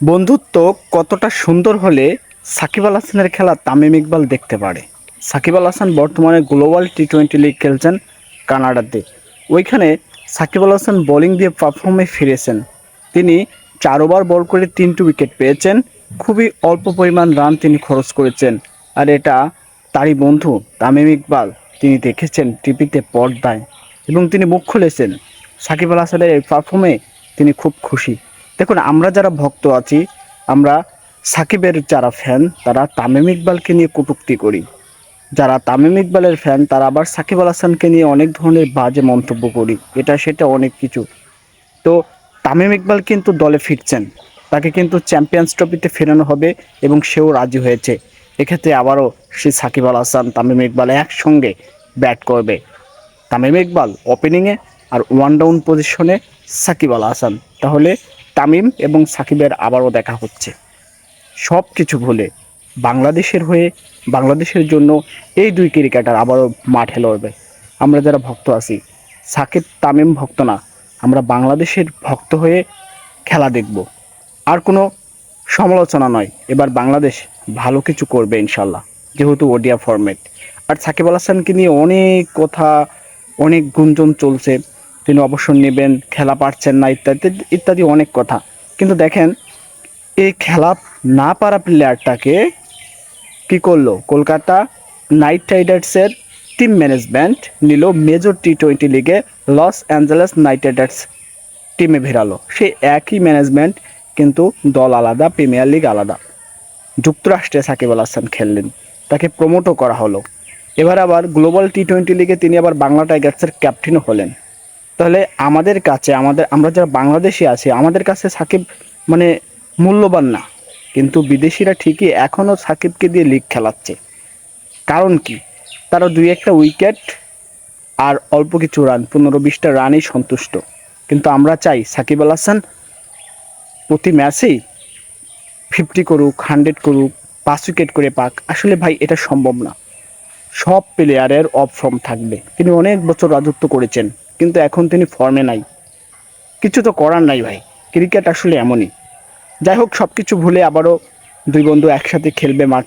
বন্ধুত্ব কতটা সুন্দর হলে সাকিব আল হাসানের খেলা তামিম ইকবাল দেখতে পারে। সাকিব আল হাসান বর্তমানে গ্লোবাল টি-20 লিগ খেলছেন কানাডাতে। ওইখানে সাকিব আল হাসান বোলিং দিয়ে পারফর্মে ফিরেছেন। তিনি 4 ওভার বল করে 3টি উইকেট পেয়েছেন। খুবই অল্প পরিমাণ রান তিনি খরচ করেছেন। আর এটা তারই বন্ধু তামিম ইকবাল তিনি দেখেছেন টিভিতে পর্দায় এবং তিনি মুখ খুলেছেন। সাকিব আল হাসানের এই পারফর্মে তিনি খুব খুশি। দেখুন, আমরা যারা ভক্ত আছি, আমরা সাকিবের যারা ফ্যান তারা তামিম ইকবালকে নিয়ে কটূক্তি করি। যারা তামিম ইকবালের ফ্যান তারা আবার সাকিব আল হাসানকে নিয়ে অনেক ধরনের বাজে মন্তব্য করি, এটা সেটা অনেক কিছু। তো তামিম ইকবাল কিন্তু দলে ফিরছেন, তাকে কিন্তু চ্যাম্পিয়ন্স ট্রফিতে ফেরানো হবে এবং সেও রাজি হয়েছে। এক্ষেত্রে আবারও সে সাকিব আল হাসান তামিম ইকবাল একসঙ্গে ব্যাট করবে। তামিম ইকবাল ওপেনিংয়ে আর ওয়ান ডাউন পজিশনে সাকিব আল হাসান। তাহলে তামিম এবং সাকিবের আবারও দেখা হচ্ছে। সব কিছু ভুলে বাংলাদেশের হয়ে বাংলাদেশের জন্য এই দুই ক্রিকেটার আবারও মাঠে লড়বে। আমরা যারা ভক্ত আছি, সাকিব তামিম ভক্ত না, আমরা বাংলাদেশের ভক্ত হয়ে খেলা দেখব। আর কোনো সমালোচনা নয়, এবার বাংলাদেশ ভালো কিছু করবে ইনশাল্লাহ, যেহেতু ওডিয়া ফরম্যাট। আর সাকিব আল হাসানকে নিয়ে অনেক কথা, অনেক গুঞ্জন চলছে, তিনি অবসর নেবেন, খেলা পারছেন না, ইত্যাদি ইত্যাদি অনেক কথা। কিন্তু দেখেন, এই খেলা না পারা প্লেয়ারটাকে কি করলো কলকাতা নাইট রাইডার্সের টিম ম্যানেজমেন্ট, নিল মেজর টি-20 লিগে লস অ্যাঞ্জেলেস নাইট রাইডার্স টিমে ভেরালো। সেই একই ম্যানেজমেন্ট, কিন্তু দল আলাদা, প্রিমিয়ার লিগ আলাদা। যুক্তরাষ্ট্রে সাকিব আল হাসান খেললেন, তাকে প্রমোটও করা হলো। এবার আবার গ্লোবাল টি-20 লিগে তিনি আবার বাংলা টাইগার্সের ক্যাপ্টেনও হলেন। তাহলে আমাদের কাছে, আমরা যারা বাংলাদেশি আছি, আমাদের কাছে সাকিব মানে মূল্যবান না। কিন্তু বিদেশিরা ঠিকই এখনও সাকিবকে দিয়ে লিগ খেলাচ্ছে। কারণ কি? তারা 2-1টা উইকেট আর অল্প কিছু রান, 15-20টা রানেই সন্তুষ্ট। কিন্তু আমরা চাই সাকিব আল হাসান প্রতি ম্যাচেই 50 করুক, 100 করুক, 5 উইকেট করে পাক। আসলে ভাই, এটা সম্ভব না। সব প্লেয়ারের অফ ফর্ম থাকবে। তিনি অনেক বছর রাজত্ব করেছেন, কিন্তু এখন তিনি ফর্মে নাই। কিছু তো করার নাই ভাই, ক্রিকেট আসলে এমনই। যাই হোক, সব কিছু ভুলে আবারও দুই বন্ধু একসাথে খেলবে মাঠে।